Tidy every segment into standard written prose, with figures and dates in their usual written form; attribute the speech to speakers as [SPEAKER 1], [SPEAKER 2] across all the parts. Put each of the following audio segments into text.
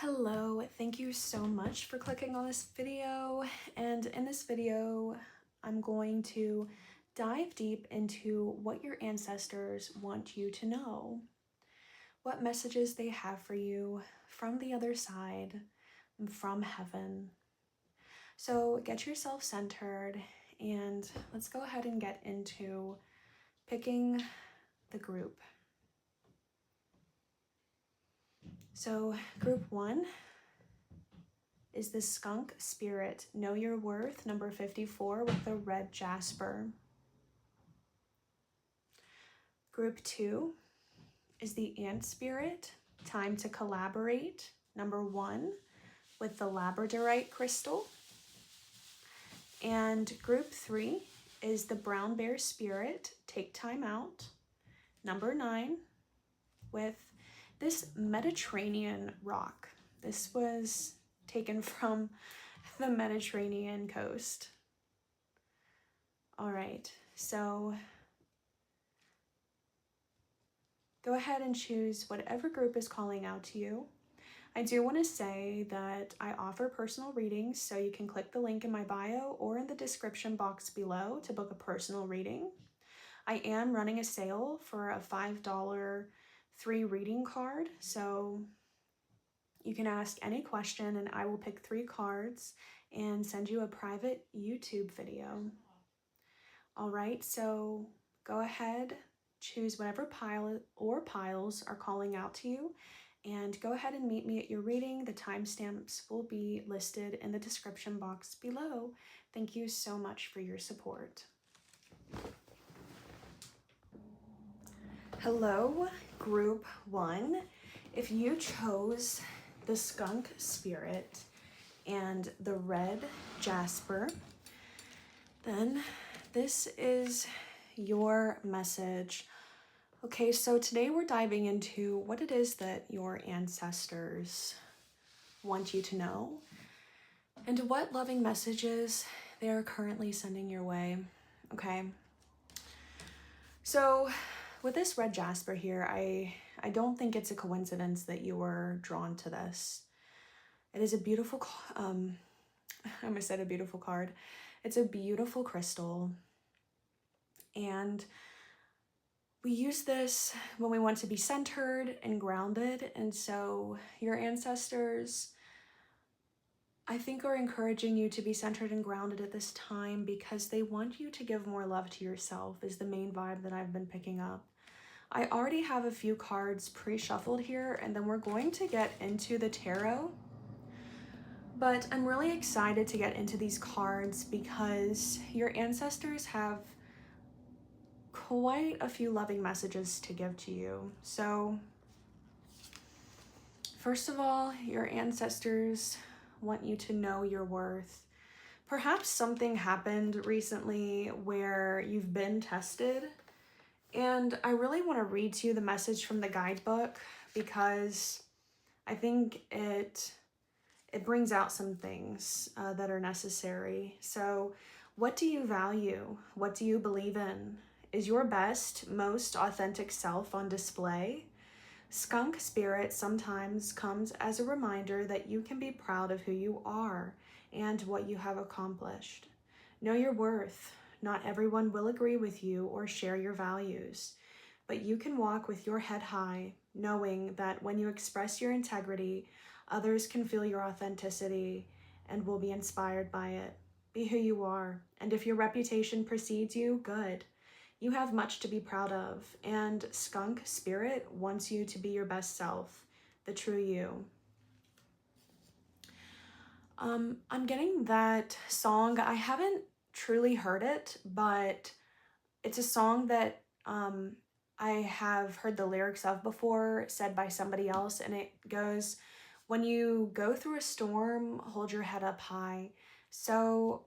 [SPEAKER 1] Hello, thank you so much for clicking on this video. And in this video, I'm going to dive deep into what your ancestors want you to know, what messages they have for you from the other side, from heaven. So get yourself centered and let's go ahead and get into picking the group. So group 1 is the Skunk Spirit, Know Your Worth, number 54 with the red jasper. Group 2 is the Ant Spirit, Time to Collaborate, number 1 with the labradorite crystal. And group 3 is the Brown Bear Spirit, Take Time Out, number 9 with this Mediterranean rock. This was taken from the Mediterranean coast. All right, so go ahead and choose whatever group is calling out to you. I do want to say that I offer personal readings, so you can click the link in my bio or in the description box below to book a personal reading. I am running a sale for a $5 free reading card, so you can ask any question and I will pick 3 cards and send you a private YouTube video. All right, so go ahead, choose whatever pile or piles are calling out to you, and go ahead and meet me at your reading. The timestamps will be listed in the description box below. Thank you so much for your support. Hello, group 1. If you chose the Skunk Spirit and the red jasper, then this is your message. Okay, so today we're diving into what it is that your ancestors want you to know and what loving messages they are currently sending your way. Okay, so with this red jasper here, I don't think it's a coincidence that you were drawn to this. It is a beautiful, I almost said a beautiful card. It's a beautiful crystal. And we use this when we want to be centered and grounded. And so your ancestors, I think, are encouraging you to be centered and grounded at this time because they want you to give more love to yourself, is the main vibe that I've been picking up. I already have a few cards pre-shuffled here, and then we're going to get into the tarot. But I'm really excited to get into these cards because your ancestors have quite a few loving messages to give to you. So, first of all, your ancestors want you to know your worth. Perhaps something happened recently where you've been tested. And I really want to read to you the message from the guidebook because I think it brings out some things that are necessary. So what do you value? What do you believe in? Is your best, most authentic self on display? Skunk Spirit sometimes comes as a reminder that you can be proud of who you are and what you have accomplished. Know your worth. Not everyone will agree with you or share your values, but you can walk with your head high, knowing that when you express your integrity, others can feel your authenticity and will be inspired by it. Be who you are, and if your reputation precedes you, good. You have much to be proud of, and Skunk Spirit wants you to be your best self, the true you. I'm getting that song. I haven't truly heard it, but it's a song that I have heard the lyrics of before, said by somebody else, and it goes, when you go through a storm, hold your head up high. So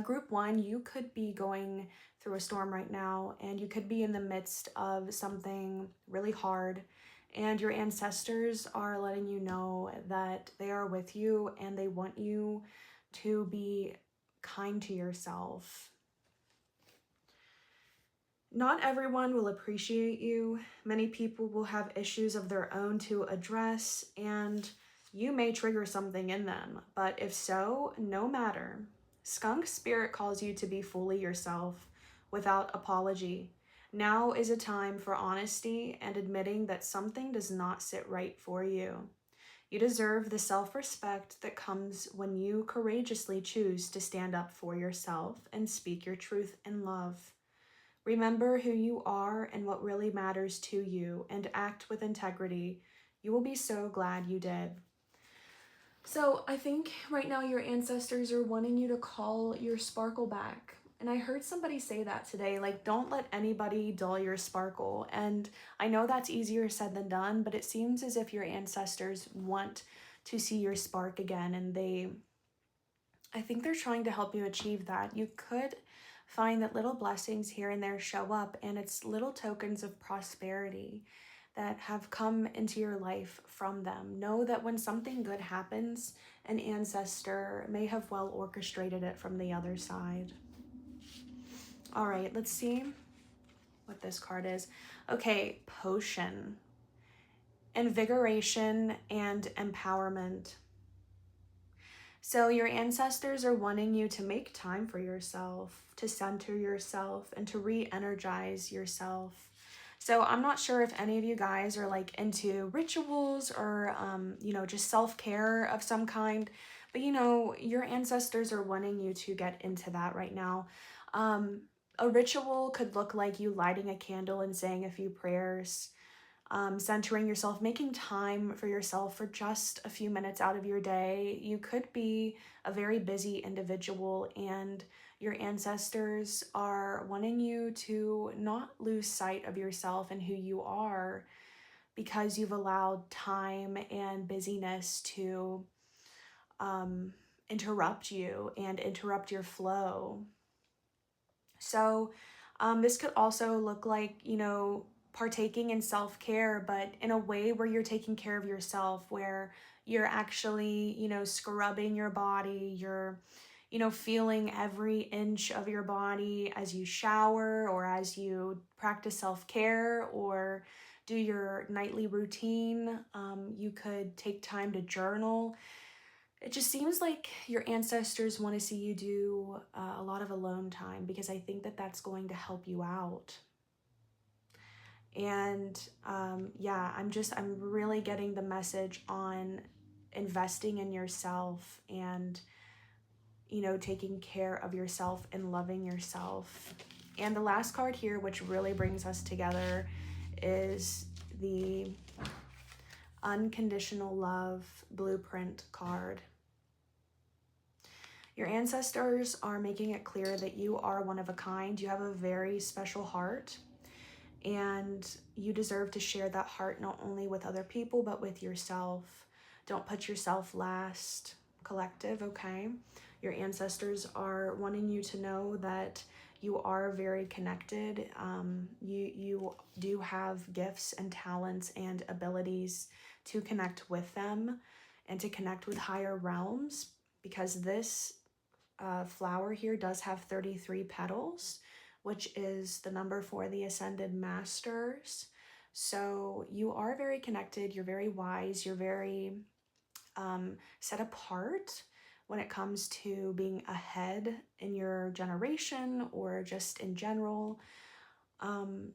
[SPEAKER 1] group 1, you could be going through a storm right now, and you could be in the midst of something really hard, and your ancestors are letting you know that they are with you and they want you to be kind to yourself. Not everyone will appreciate you. Many people will have issues of their own to address, and you may trigger something in them, but if so, no matter. Skunk spirit calls you to be fully yourself without apology. Now is a time for honesty and admitting that something does not sit right for you. You deserve the self-respect that comes when you courageously choose to stand up for yourself and speak your truth in love. Remember who you are and what really matters to you, and act with integrity. You will be so glad you did. So I think right now your ancestors are wanting you to call your sparkle back. And I heard somebody say that today, like, don't let anybody dull your sparkle. And I know that's easier said than done, but it seems as if your ancestors want to see your spark again. And I think they're trying to help you achieve that. You could find that little blessings here and there show up, and it's little tokens of prosperity that have come into your life from them. Know that when something good happens, an ancestor may have well orchestrated it from the other side. All right, let's see what this card is. Okay, potion, invigoration, and empowerment. So your ancestors are wanting you to make time for yourself, to center yourself, and to re-energize yourself. So I'm not sure if any of you guys are like into rituals or, just self-care of some kind, but your ancestors are wanting you to get into that right now. A ritual could look like you lighting a candle and saying a few prayers, centering yourself, making time for yourself for just a few minutes out of your day. You could be a very busy individual, and your ancestors are wanting you to not lose sight of yourself and who you are, because you've allowed time and busyness to interrupt you and interrupt your flow. So this could also look like, partaking in self-care, but in a way where you're taking care of yourself, where you're actually, scrubbing your body, you're, feeling every inch of your body as you shower or as you practice self-care or do your nightly routine. You could take time to journal. It just seems like your ancestors want to see you do a lot of alone time, because I think that that's going to help you out. And I'm really getting the message on investing in yourself and, taking care of yourself and loving yourself. And the last card here, which really brings us together, is the Unconditional Love Blueprint card. Your ancestors are making it clear that you are one of a kind. You have a very special heart, and you deserve to share that heart not only with other people, but with yourself. Don't put yourself last, collective, okay? Your ancestors are wanting you to know that you are very connected. You do have gifts and talents and abilities to connect with them and to connect with higher realms, because this flower here does have 33 petals, which is the number for the Ascended Masters. So you are very connected, you're very wise, you're very set apart when it comes to being ahead in your generation or just in general.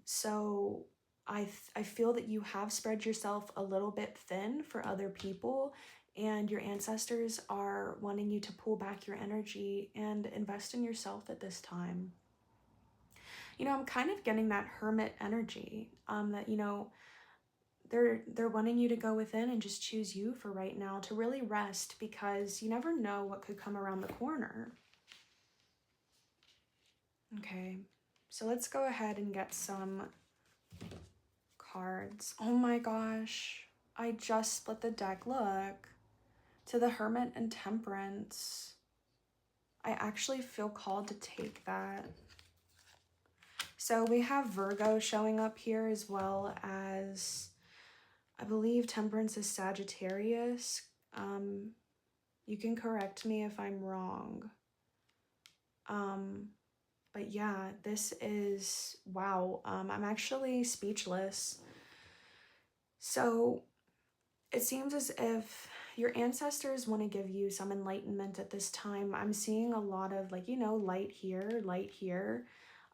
[SPEAKER 1] So I feel that you have spread yourself a little bit thin for other people, and your ancestors are wanting you to pull back your energy and invest in yourself at this time. I'm kind of getting that hermit energy, that, they're wanting you to go within and just choose you for right now, to really rest, because you never know what could come around the corner. Okay, so let's go ahead and get some cards. Oh my gosh, I just split the deck. Look, to the Hermit and Temperance. I actually feel called to take that. So we have Virgo showing up here, as well as, I believe, Temperance is Sagittarius. You can correct me if I'm wrong. But yeah, this is, wow. I'm actually speechless. So it seems as if your ancestors want to give you some enlightenment at this time. I'm seeing a lot of like, you know, light here,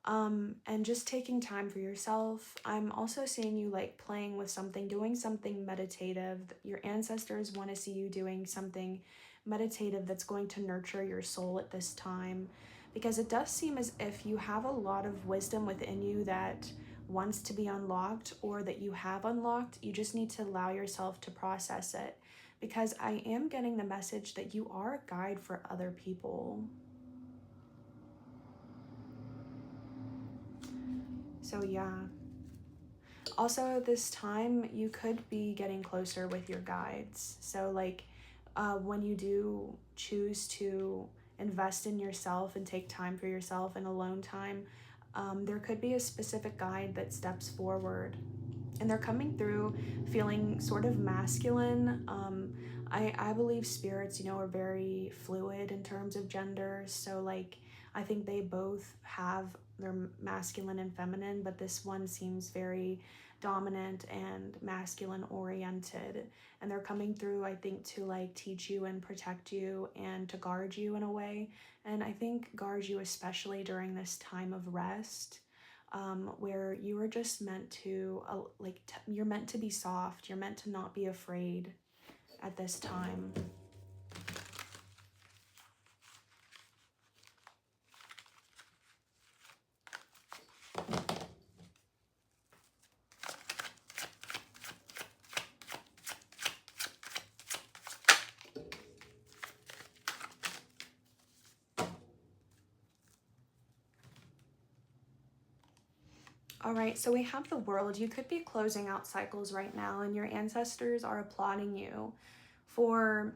[SPEAKER 1] and just taking time for yourself. I'm also seeing you like playing with something, doing something meditative. Your ancestors want to see you doing something meditative that's going to nurture your soul at this time, because it does seem as if you have a lot of wisdom within you that wants to be unlocked, or that you have unlocked. You just need to allow yourself to process it, because I am getting the message that you are a guide for other people. So yeah. Also, this time you could be getting closer with your guides. So like when you do choose to invest in yourself and take time for yourself and alone time, there could be a specific guide that steps forward, and they're coming through feeling sort of masculine. I believe spirits, you know, are very fluid in terms of genders. So like, I think they both have their masculine and feminine, but this one seems very dominant and masculine oriented. And they're coming through, I think, to like teach you and protect you and to guard you in a way. And I think guard you especially during this time of rest, where you are just meant to, you're meant to be soft. You're meant to not be afraid at this time. All right, so we have the World. You could be closing out cycles right now, and your ancestors are applauding you for,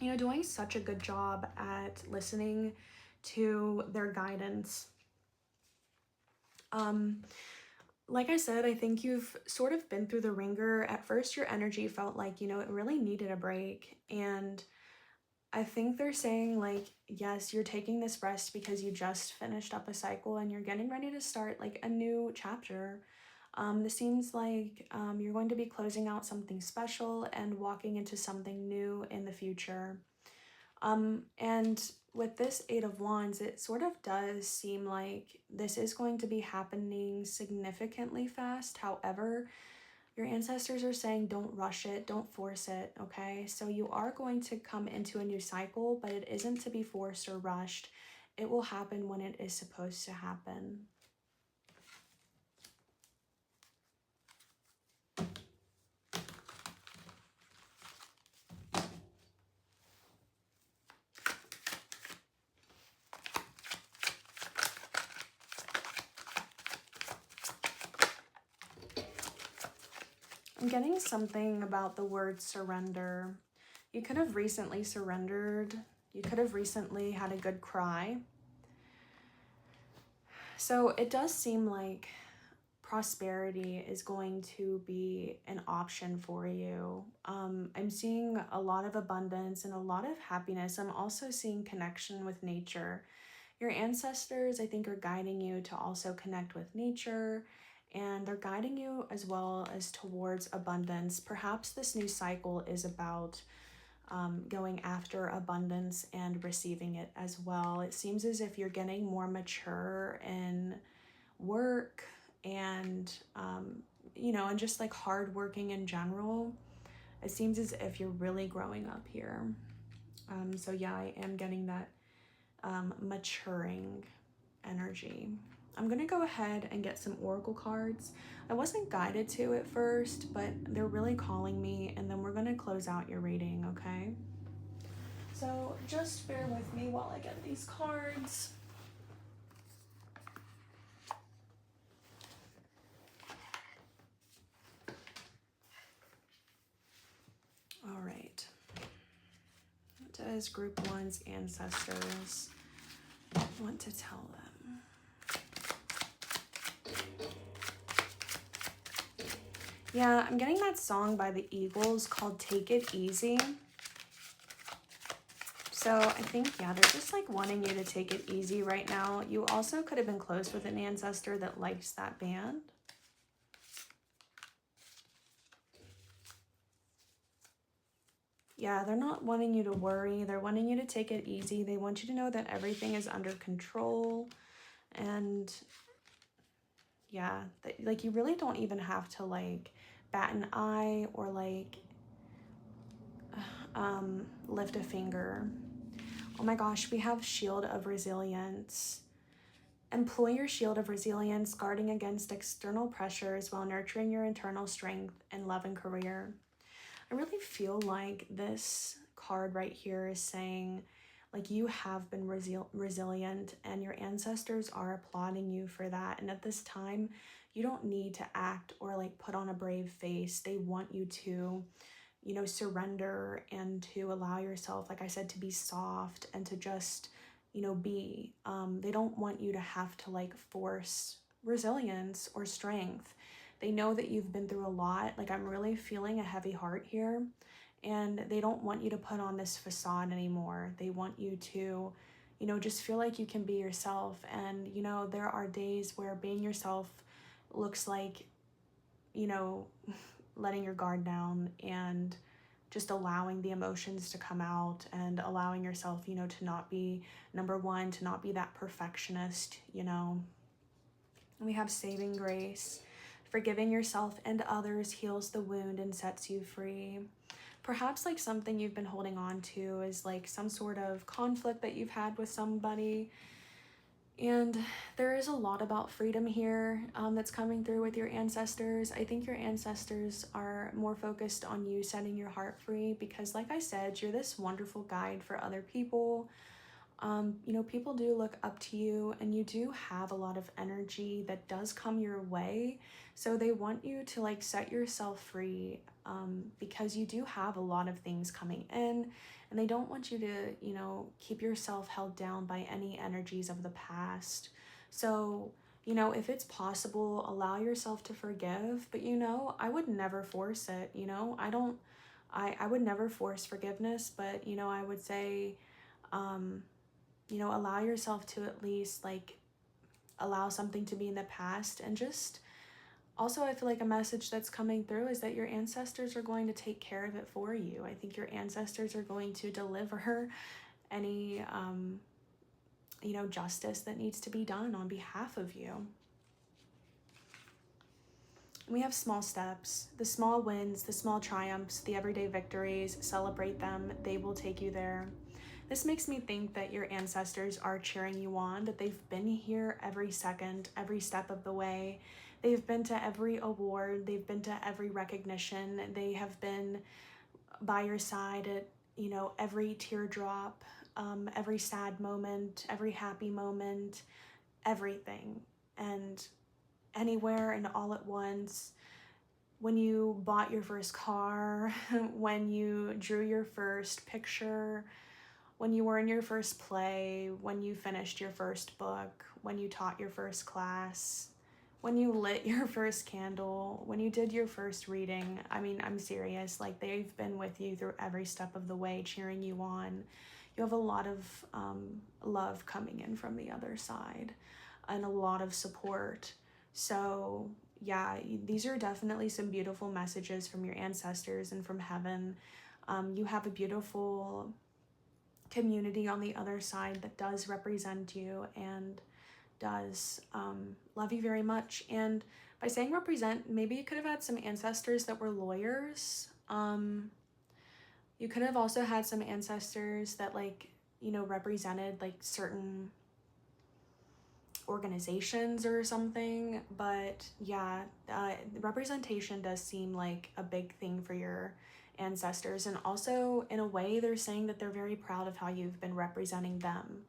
[SPEAKER 1] you know, doing such a good job at listening to their guidance. Like I said, I think you've sort of been through the ringer. At first, your energy felt like, you know, it really needed a break. And I think they're saying like, yes, you're taking this rest because you just finished up a cycle and you're getting ready to start like a new chapter. This seems like you're going to be closing out something special and walking into something new in the future. And with this Eight of Wands, it sort of does seem like this is going to be happening significantly fast. However, your ancestors are saying don't rush it, don't force it, okay? So you are going to come into a new cycle, but it isn't to be forced or rushed. It will happen when it is supposed to happen. I'm getting something about the word surrender. You could have recently surrendered. You could have recently had a good cry. So it does seem like prosperity is going to be an option for you. I'm seeing a lot of abundance and a lot of happiness. I'm also seeing connection with nature. Your ancestors, I think, are guiding you to also connect with nature, and they're guiding you as well as towards abundance. Perhaps this new cycle is about going after abundance and receiving it as well. It seems as if you're getting more mature in work and, you know, and just like hardworking in general. It seems as if you're really growing up here. So yeah, I am getting that maturing energy. I'm gonna go ahead and get some oracle cards. I wasn't guided to at first, but they're really calling me, and then we're gonna close out your reading, okay? So just bear with me while I get these cards. All right. What does group one's ancestors want to tell them? Yeah, I'm getting that song by the Eagles called Take It Easy. So I think, yeah, they're just like wanting you to take it easy right now. You also could have been close with an ancestor that likes that band. Yeah, they're not wanting you to worry. They're wanting you to take it easy. They want you to know that everything is under control. And yeah, like you really don't even have to like bat an eye or like lift a finger. Oh my gosh, we have Shield of Resilience. Employ your shield of resilience, guarding against external pressures while nurturing your internal strength in love and career. I really feel like this card right here is saying, like, you have been resilient and your ancestors are applauding you for that. And at this time, you don't need to act or like put on a brave face. They want you to, you know, surrender and to allow yourself, like I said, to be soft and to just, you know, be. They don't want you to have to like force resilience or strength. They know that you've been through a lot. Like, I'm really feeling a heavy heart here, and they don't want you to put on this facade anymore. They want you to, you know, just feel like you can be yourself. And, you know, there are days where being yourself looks like, you know, letting your guard down and just allowing the emotions to come out and allowing yourself, you know, to not be, number one, to not be that perfectionist, you know. We have saving grace. Forgiving yourself and others heals the wound and sets you free. Perhaps like something you've been holding on to is like some sort of conflict that you've had with somebody. And there is a lot about freedom here that's coming through with your ancestors. I think your ancestors are more focused on you setting your heart free because, like I said, you're this wonderful guide for other people. You know, people do look up to you and you do have a lot of energy that does come your way. So they want you to like set yourself free because you do have a lot of things coming in, and they don't want you to, you know, keep yourself held down by any energies of the past. So, you know, if it's possible, allow yourself to forgive, but you know, I would never force it, you know. I would never force forgiveness, but you know, I would say, you know, allow yourself to at least like allow something to be in the past. And just also, I feel like a message that's coming through is that your ancestors are going to take care of it for you. I think your ancestors are going to deliver any you know, justice that needs to be done on behalf of you. We have small steps, the small wins, the small triumphs, the everyday victories. Celebrate them. They will take you there. This makes me think that your ancestors are cheering you on, that they've been here every second, every step of the way. They've been to every award, they've been to every recognition, they have been by your side at, you know, every teardrop, every sad moment, every happy moment, everything. And anywhere and all at once. When you bought your first car, when you drew your first picture, when you were in your first play, when you finished your first book, when you taught your first class, when you lit your first candle, when you did your first reading. I mean, I'm serious. Like, they've been with you through every step of the way, cheering you on. You have a lot of love coming in from the other side and a lot of support. So yeah, these are definitely some beautiful messages from your ancestors and from heaven. You have a beautiful community on the other side that does represent you and does love you very much. And by saying represent, maybe you could have had some ancestors that were lawyers. You could have also had some ancestors that, like, you know, represented like certain organizations or something. But yeah, representation does seem like a big thing for your ancestors. And also, in a way, they're saying that they're very proud of how you've been representing them.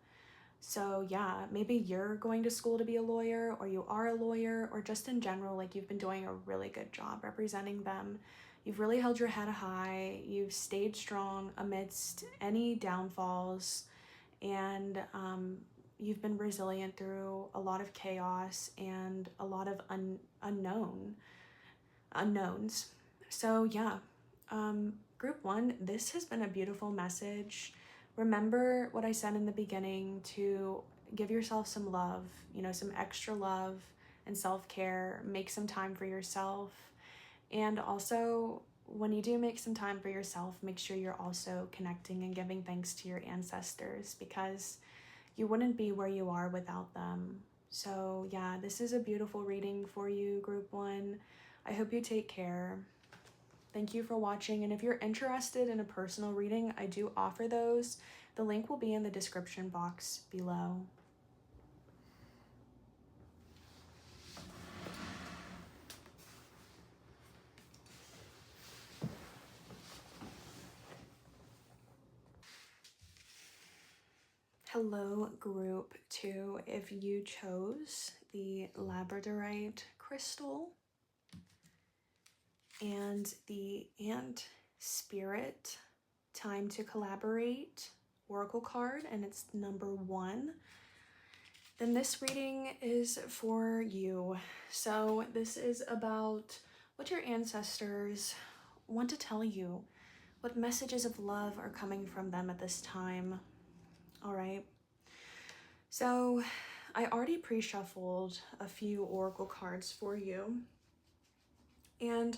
[SPEAKER 1] So yeah, maybe you're going to school to be a lawyer, or you are a lawyer, or just in general, like, you've been doing a really good job representing them. You've really held your head high. You've stayed strong amidst any downfalls, and you've been resilient through a lot of chaos and a lot of unknowns. So yeah, group one, this has been a beautiful message. Remember what I said in the beginning, to give yourself some love, you know, some extra love and self-care. Make some time for yourself. And also, when you do make some time for yourself, make sure you're also connecting and giving thanks to your ancestors, because you wouldn't be where you are without them. So yeah, this is a beautiful reading for you, Group 1. I hope you take care. Thank you for watching, and if you're interested in a personal reading, I do offer those. The link will be in the description box below. Hello, Group 2. If you chose the labradorite crystal and the ant spirit time to collaborate oracle card, and it's number 1, then this reading is for you. So this is about what your ancestors want to tell you, what messages of love are coming from them at this time. All right. So I already pre-shuffled a few oracle cards for you, and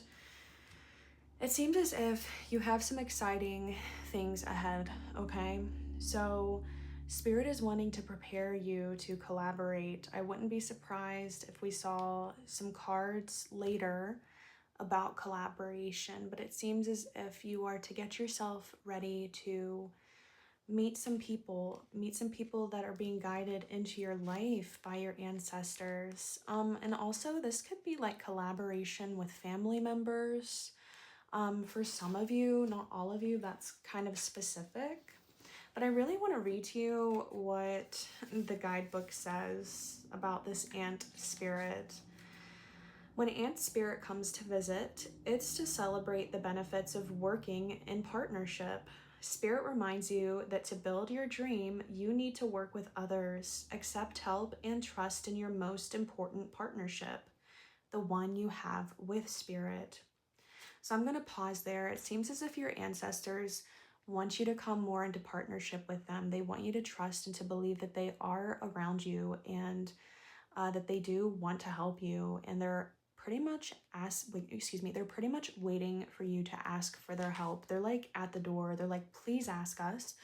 [SPEAKER 1] it seems as if you have some exciting things ahead, okay? So Spirit is wanting to prepare you to collaborate. I wouldn't be surprised if we saw some cards later about collaboration, but it seems as if you are to get yourself ready to meet some people that are being guided into your life by your ancestors. And also this could be like collaboration with family members. For some of you, not all of you, that's kind of specific. But I really want to read to you what the guidebook says about this ant spirit. When ant spirit comes to visit, it's to celebrate the benefits of working in partnership. Spirit reminds you that to build your dream, you need to work with others, accept help, and trust in your most important partnership, the one you have with Spirit. So I'm going to pause there. It seems as if your ancestors want you to come more into partnership with them. They want you to trust and to believe that they are around you, and that they do want to help you, and they're pretty much they're pretty much waiting for you to ask for their help. They're like at the door. They're like, please ask us.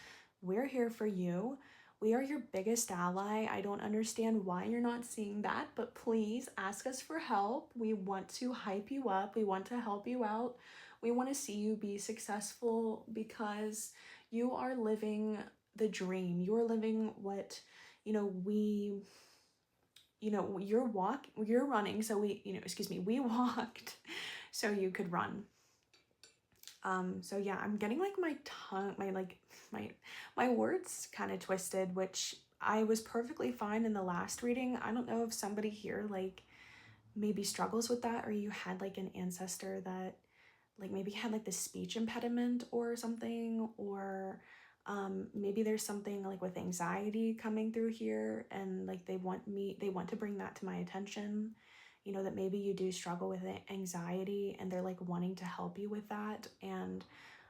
[SPEAKER 1] We're here for you. We are your biggest ally. I don't understand why you're not seeing that, but please ask us for help. We want to hype you up. We want to help you out. We want to see you be successful, because you are living the dream. You're living what, you're running, so we walked so you could run. So yeah, I'm getting like my tongue, my words kind of twisted, which I was perfectly fine in the last reading. I don't know if somebody here like maybe struggles with that, or you had like an ancestor that like maybe had like the speech impediment or something, or maybe there's something like with anxiety coming through here, and like they want to bring that to my attention, that maybe you do struggle with anxiety, and they're like wanting to help you with that. And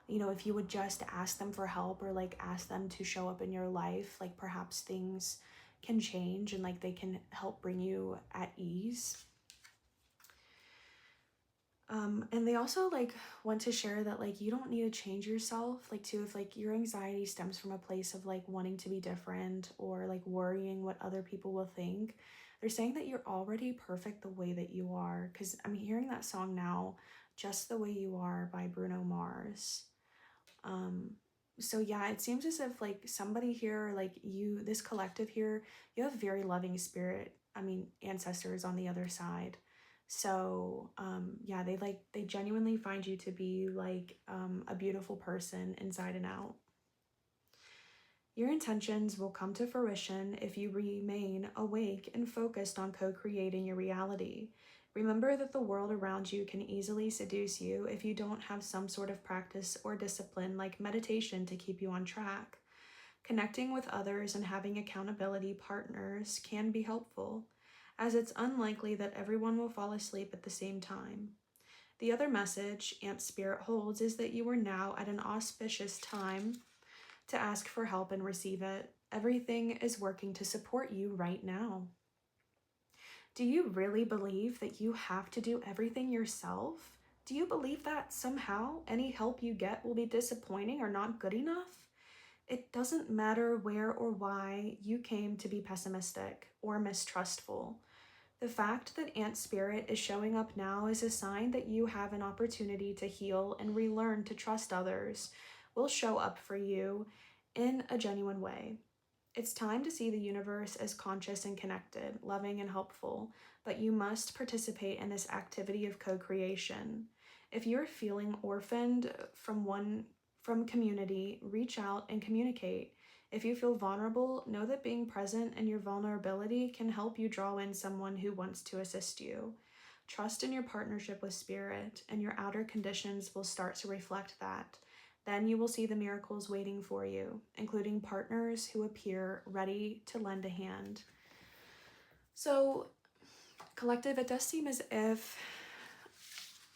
[SPEAKER 1] if you would just ask them for help, or like ask them to show up in your life, like perhaps things can change, and like they can help bring you at ease. And they also like want to share that like you don't need to change yourself, like too, if like your anxiety stems from a place of like wanting to be different, or like worrying what other people will think. They're saying that you're already perfect the way that you are, because I'm hearing that song now, Just the Way You Are by Bruno Mars. So yeah, it seems as if like somebody here, like you, this collective here, you have very loving ancestors on the other side. So yeah, they genuinely find you to be like a beautiful person inside and out. Your intentions will come to fruition if you remain awake and focused on co-creating your reality. Remember that the world around you can easily seduce you if you don't have some sort of practice or discipline like meditation to keep you on track. Connecting with others and having accountability partners can be helpful, as it's unlikely that everyone will fall asleep at the same time. The other message Ant Spirit holds is that you are now at an auspicious time to ask for help and receive it. Everything is working to support you right now. Do you really believe that you have to do everything yourself? Do you believe that somehow any help you get will be disappointing or not good enough? It doesn't matter where or why you came to be pessimistic or mistrustful. The fact that Ant Spirit is showing up now is a sign that you have an opportunity to heal and relearn to trust others will show up for you in a genuine way. It's time to see the universe as conscious and connected, loving and helpful, but you must participate in this activity of co-creation. If you're feeling orphaned from community, reach out and communicate. If you feel vulnerable, know that being present in your vulnerability can help you draw in someone who wants to assist you. Trust in your partnership with Spirit, and your outer conditions will start to reflect that. Then you will see the miracles waiting for you, including partners who appear ready to lend a hand. So, collective, it does seem as if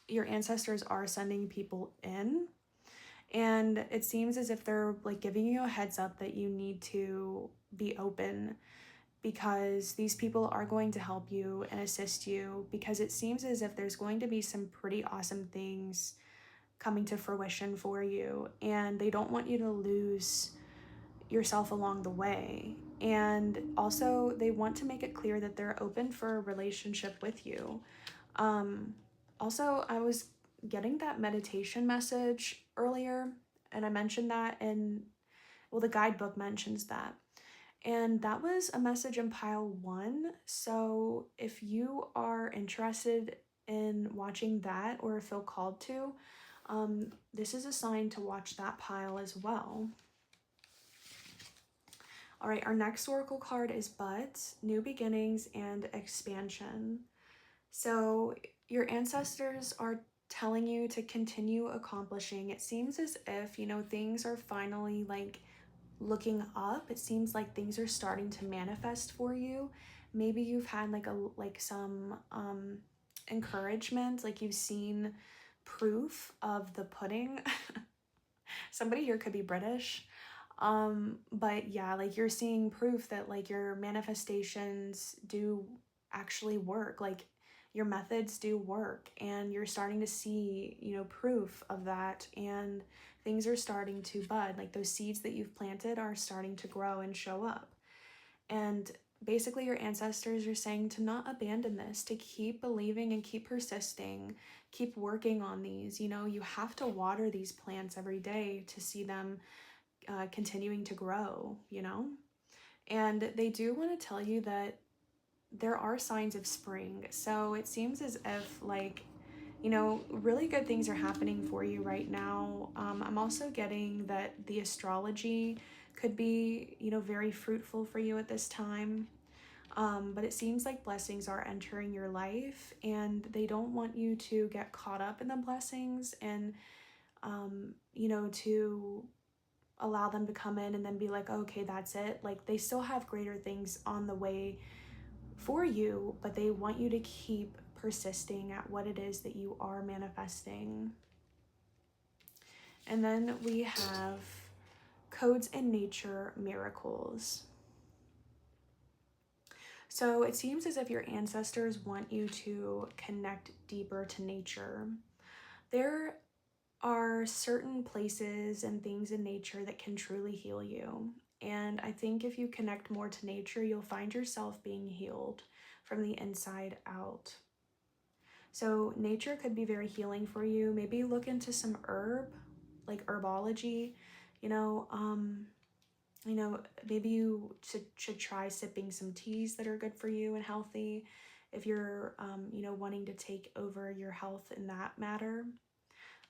[SPEAKER 1] your ancestors are sending people in, and it seems as if they're like giving you a heads up that you need to be open, because these people are going to help you and assist you, because it seems as if there's going to be some pretty awesome things coming to fruition for you, and they don't want you to lose yourself along the way. And also they want to make it clear that they're open for a relationship with you. Also, I was getting that meditation message earlier, and I mentioned that the guidebook mentions that. And that was a message in pile 1. So if you are interested in watching that or feel called to, this is a sign to watch that pile as well. All right, our next oracle card is But, New Beginnings and Expansion. So your ancestors are telling you to continue accomplishing. It seems as if, things are finally like looking up. It seems like things are starting to manifest for you. Maybe you've had some encouragement, like you've seen proof of the pudding. Somebody here could be British. But yeah, like you're seeing proof that like your manifestations do actually work. Like your methods do work, and you're starting to see, proof of that, and things are starting to bud. Like those seeds that you've planted are starting to grow and show up. And basically your ancestors are saying to not abandon this, to keep believing and keep persisting, keep working on these. You have to water these plants every day to see them continuing to grow, And they do want to tell you that there are signs of spring. So it seems as if really good things are happening for you right now. I'm also getting that the astrology could be, very fruitful for you at this time. But it seems like blessings are entering your life, and they don't want you to get caught up in the blessings and, to allow them to come in and then be like, okay, that's it. Like they still have greater things on the way for you, but they want you to keep persisting at what it is that you are manifesting. And then we have codes in nature, miracles. So it seems as if your ancestors want you to connect deeper to nature. There are certain places and things in nature that can truly heal you. And I think if you connect more to nature, you'll find yourself being healed from the inside out. So nature could be very healing for you. Maybe look into some like herbology, maybe you should try sipping some teas that are good for you and healthy if you're, wanting to take over your health in that matter.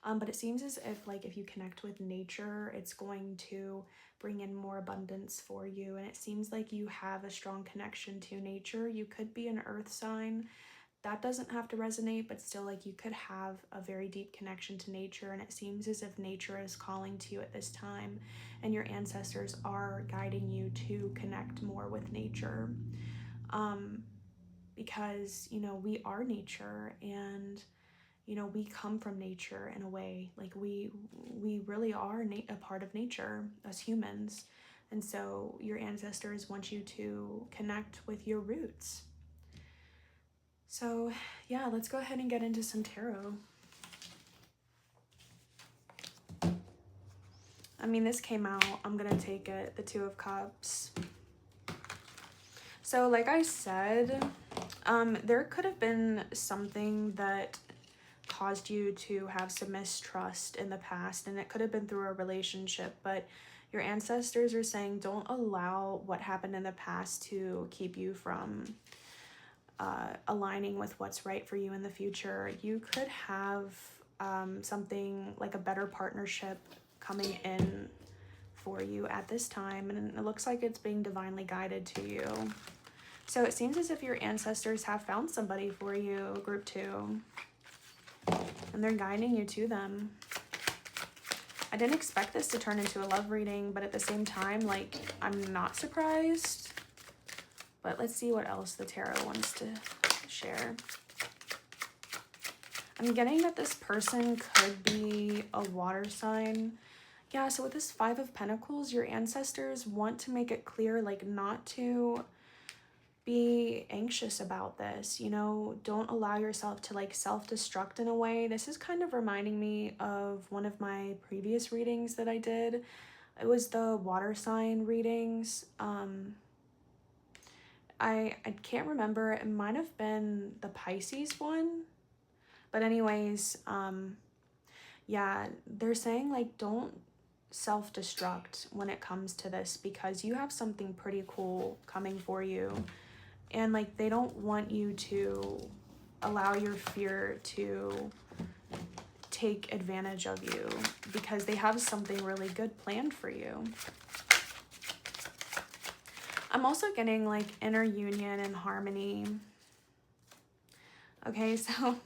[SPEAKER 1] But it seems as if you connect with nature, it's going to bring in more abundance for you. And it seems like you have a strong connection to nature. You could be an earth sign. That doesn't have to resonate, but still you could have a very deep connection to nature. And it seems as if nature is calling to you at this time, and your ancestors are guiding you to connect more with nature. Because, we are nature, and we come from nature in a way. Like we really are a part of nature as humans. And so your ancestors want you to connect with your roots. So yeah, let's go ahead and get into some tarot. I mean, this came out. I'm going to take it. The Two of Cups. So like I said, there could have been something that caused you to have some mistrust in the past, and it could have been through a relationship, but your ancestors are saying don't allow what happened in the past to keep you from aligning with what's right for you in the future. You could have something like a better partnership coming in for you at this time, and it looks like it's being divinely guided to you. So it seems as if your ancestors have found somebody for you, group 2, and they're guiding you to them. I didn't expect this to turn into a love reading, but at the same time, like, I'm not surprised. But let's see what else the tarot wants to share. I'm getting that this person could be a water sign. Yeah, so with this 5 of Pentacles, your ancestors want to make it clear, like, not to be anxious about this, you know, don't allow yourself to like self-destruct in a way. This is kind of reminding me of one of my previous readings that I did. It was the water sign readings. I can't remember, it might have been the Pisces one, but anyways, yeah, they're saying like don't self-destruct when it comes to this, because you have something pretty cool coming for you. And like they don't want you to allow your fear to take advantage of you, because they have something really good planned for you. I'm also getting like inner union and harmony. Okay, so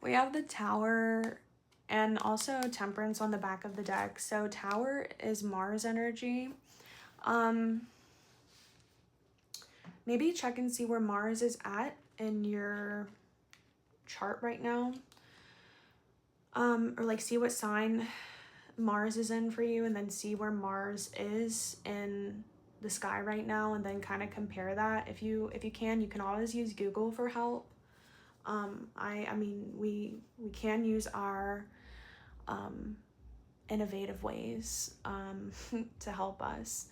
[SPEAKER 1] we have the Tower and also Temperance on the back of the deck. So Tower is Mars energy. Maybe check and see where Mars is at in your chart right now. Or like see what sign Mars is in for you, and then see where Mars is in the sky right now, and then kind of compare that. If you can, you can always use Google for help. I mean, we can use our innovative ways to help us.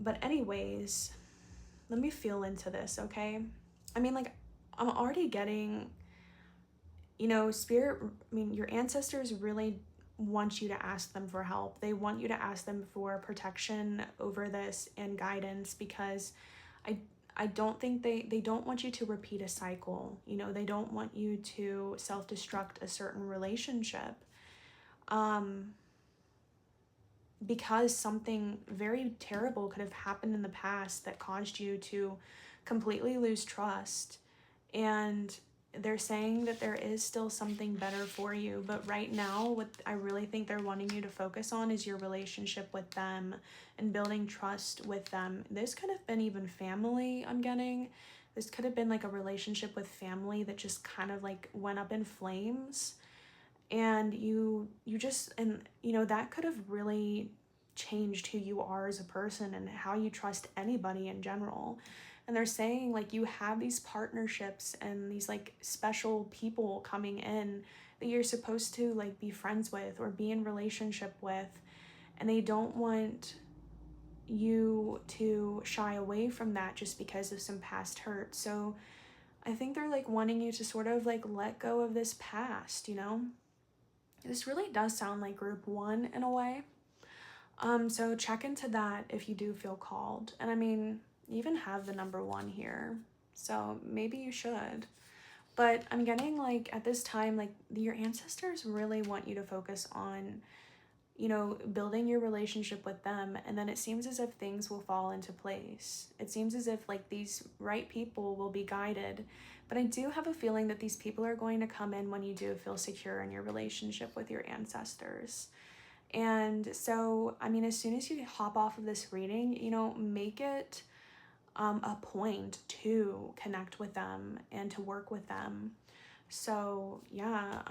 [SPEAKER 1] But anyways, let me feel into this, okay? I mean, like, I'm already getting, you know, spirit, I mean, your ancestors really want you to ask them for help. They want you to ask them for protection over this and guidance, because I don't think they don't want you to repeat a cycle. You know, they don't want you to self-destruct a certain relationship. Because something very terrible could have happened in the past that caused you to completely lose trust. And they're saying that there is still something better for you. But right now, what I really think they're wanting you to focus on is your relationship with them and building trust with them. This could have been even family, I'm getting. This could have been like a relationship with family that just kind of like went up in flames. And you just, and you know, that could have really changed who you are as a person and how you trust anybody in general. And they're saying like you have these partnerships and these like special people coming in that you're supposed to like be friends with or be in relationship with, and they don't want you to shy away from that just because of some past hurt. So I think they're like wanting you to sort of like let go of this past, you know? This really does sound like group 1 in a way. So check into that if you do feel called. And I mean, you even have the number 1 here, so maybe you should. But I'm getting like at this time, like your ancestors really want you to focus on, you know, building your relationship with them. And then it seems as if things will fall into place. It seems as if like these right people will be guided. But I do have a feeling that these people are going to come in when you do feel secure in your relationship with your ancestors. And so, I mean, as soon as you hop off of this reading, you know, make it a point to connect with them and to work with them. So yeah,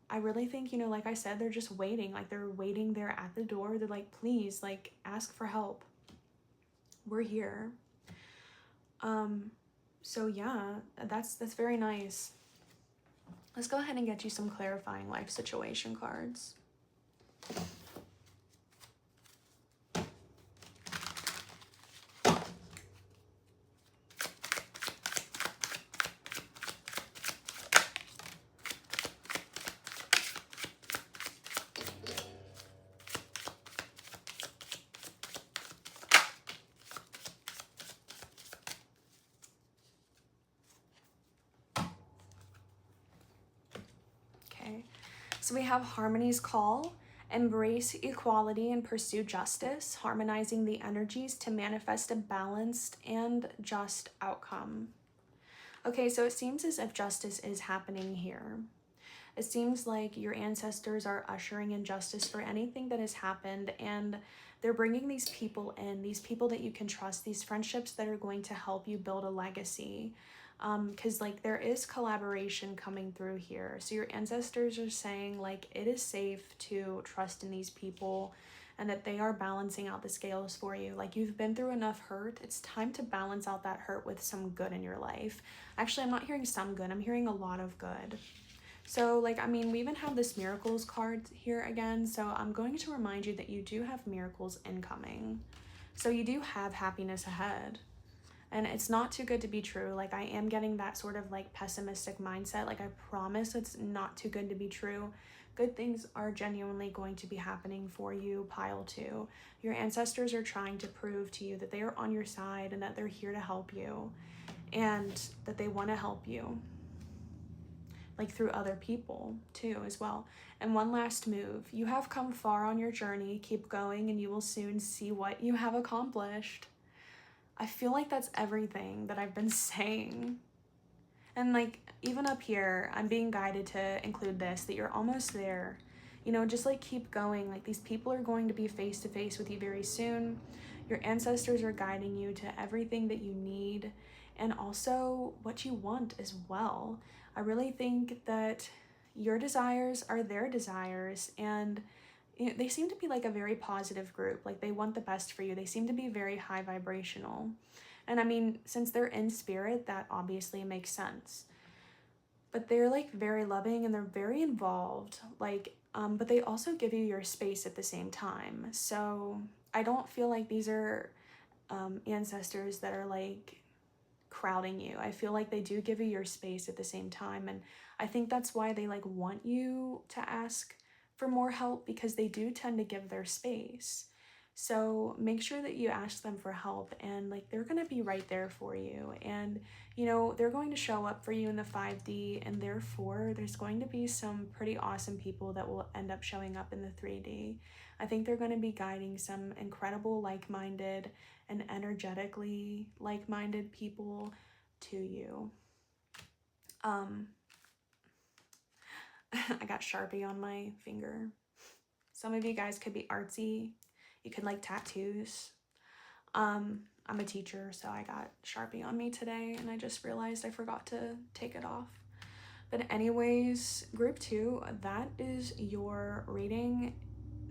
[SPEAKER 1] I really think, you know, like I said, they're just waiting, like they're waiting there at the door. They're like, please, like, ask for help. We're here. So yeah, that's very nice. Let's go ahead and get you some clarifying life situation cards. So we have Harmony's call. Embrace equality and pursue justice, harmonizing the energies to manifest a balanced and just outcome. Okay, so it seems as if justice is happening here. It seems like your ancestors are ushering in justice for anything that has happened, and they're bringing these people in, these people that you can trust, these friendships that are going to help you build a legacy. Because like there is collaboration coming through here. So your ancestors are saying like it is safe to trust in these people and that they are balancing out the scales for you. Like you've been through enough hurt. It's time to balance out that hurt with some good in your life. Actually, I'm not hearing some good. I'm hearing a lot of good. So like, I mean, we even have this miracles card here again. So I'm going to remind you that you do have miracles incoming. So you do have happiness ahead. And it's not too good to be true. Like I am getting that sort of like pessimistic mindset. Like I promise it's not too good to be true. Good things are genuinely going to be happening for you, pile two. Your ancestors are trying to prove to you that they are on your side and that they're here to help you and that they want to help you. Like through other people too as well. And one last move. You have come far on your journey. Keep going and you will soon see what you have accomplished. I feel like that's everything that I've been saying. And like, even up here, I'm being guided to include this, that you're almost there. You know, just like keep going. Like these people are going to be face to face with you very soon. Your ancestors are guiding you to everything that you need and also what you want as well. I really think that your desires are their desires, and they seem to be like a very positive group. Like they want the best for you. They seem to be very high vibrational. And I mean, since they're in spirit, that obviously makes sense. But they're like very loving and they're very involved. Like, but they also give you your space at the same time. So I don't feel like these are ancestors that are like crowding you. I feel like they do give you your space at the same time. And I think that's why they like want you to ask for more help, because they do tend to give their space. So make sure that you ask them for help, and like they're going to be right there for you. And you know, they're going to show up for you in the 5D, and therefore there's going to be some pretty awesome people that will end up showing up in the 3D. I think they're going to be guiding some incredible like-minded and energetically like-minded people to you. I got Sharpie on my finger. Some of you guys could be artsy. You could like tattoos. I'm a teacher, so I got Sharpie on me today, and I just realized I forgot to take it off. But anyways, group 2, that is your reading.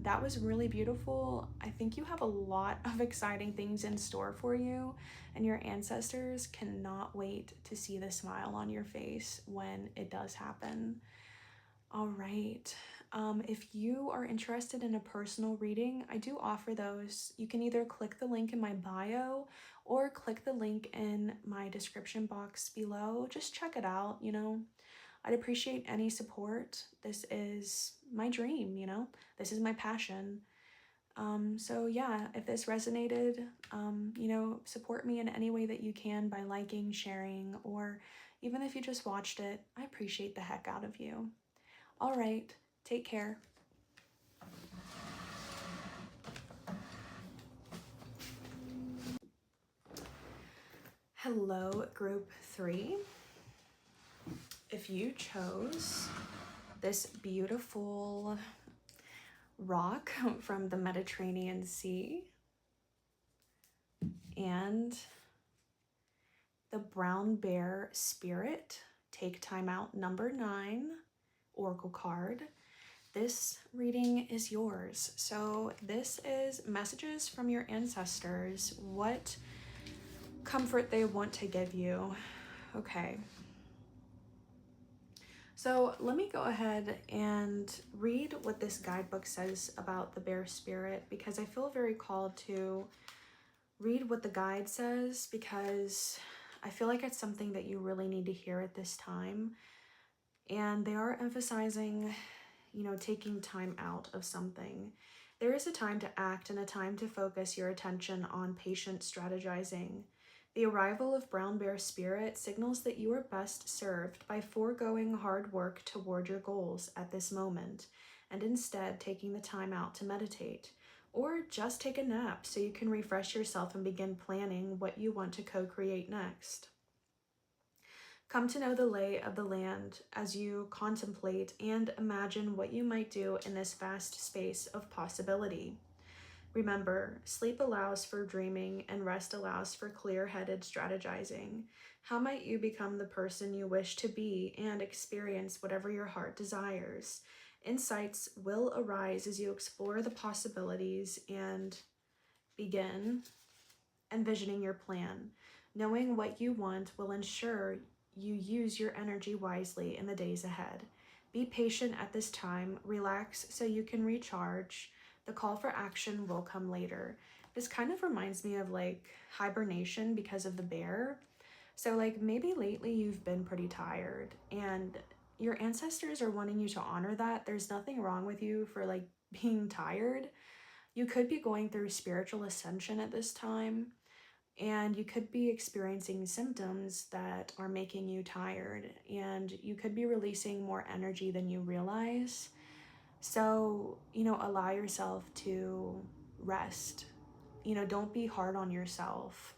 [SPEAKER 1] That was really beautiful. I think you have a lot of exciting things in store for you, and your ancestors cannot wait to see the smile on your face when it does happen. All right. If you are interested in a personal reading, I do offer those. You can either click the link in my bio or click the link in my description box below. Just check it out, you know. I'd appreciate any support. This is my dream, you know. This is my passion. So yeah, if this resonated, you know, support me in any way that you can by liking, sharing, or even if you just watched it, I appreciate the heck out of you. All right, take care. Hello, group 3. If you chose this beautiful rock from the Mediterranean Sea and the brown bear spirit, take time out number 9 oracle card, this reading is yours. So this is messages from your ancestors, what comfort they want to give you. Okay. So let me go ahead and read what this guidebook says about the bear spirit, because I feel very called to read what the guide says, because I feel like it's something that you really need to hear at this time. And they are emphasizing, you know, taking time out of something. There is a time to act and a time to focus your attention on patient strategizing. The arrival of brown bear spirit signals that you are best served by foregoing hard work toward your goals at this moment and instead taking the time out to meditate, or just take a nap so you can refresh yourself and begin planning what you want to co-create next. Come to know the lay of the land as you contemplate and imagine what you might do in this vast space of possibility. Remember, sleep allows for dreaming and rest allows for clear-headed strategizing. How might you become the person you wish to be and experience whatever your heart desires? Insights will arise as you explore the possibilities and begin envisioning your plan. Knowing what you want will ensure you use your energy wisely in the days ahead. Be patient at this time, relax so you can recharge. The call for action will come later. This kind of reminds me of like hibernation because of the bear. So like maybe lately you've been pretty tired and your ancestors are wanting you to honor that. There's nothing wrong with you for like being tired. You could be going through spiritual ascension at this time, and you could be experiencing symptoms that are making you tired, and you could be releasing more energy than you realize. So, allow yourself to rest. Don't be hard on yourself.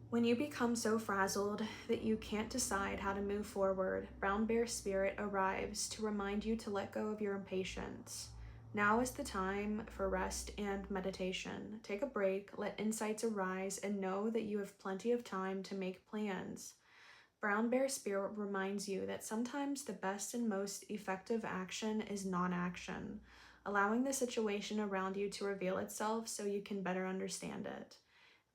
[SPEAKER 1] When you become so frazzled that you can't decide how to move forward, Brown Bear Spirit arrives to remind you to let go of your impatience. Now is the time for rest and meditation. Take a break, let insights arise, and know that you have plenty of time to make plans. Brown Bear Spirit reminds you that sometimes the best and most effective action is non-action, allowing the situation around you to reveal itself so you can better understand it.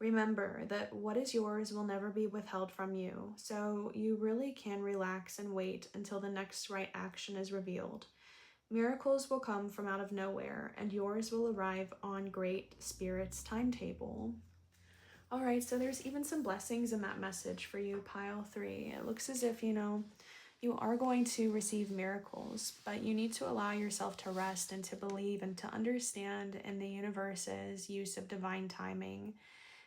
[SPEAKER 1] Remember that what is yours will never be withheld from you, so you really can relax and wait until the next right action is revealed. Miracles will come from out of nowhere, and yours will arrive on Great Spirit's timetable. All right, so there's even some blessings in that message for you, Pile 3. It looks as if, you are going to receive miracles, but you need to allow yourself to rest and to believe and to understand in the universe's use of divine timing.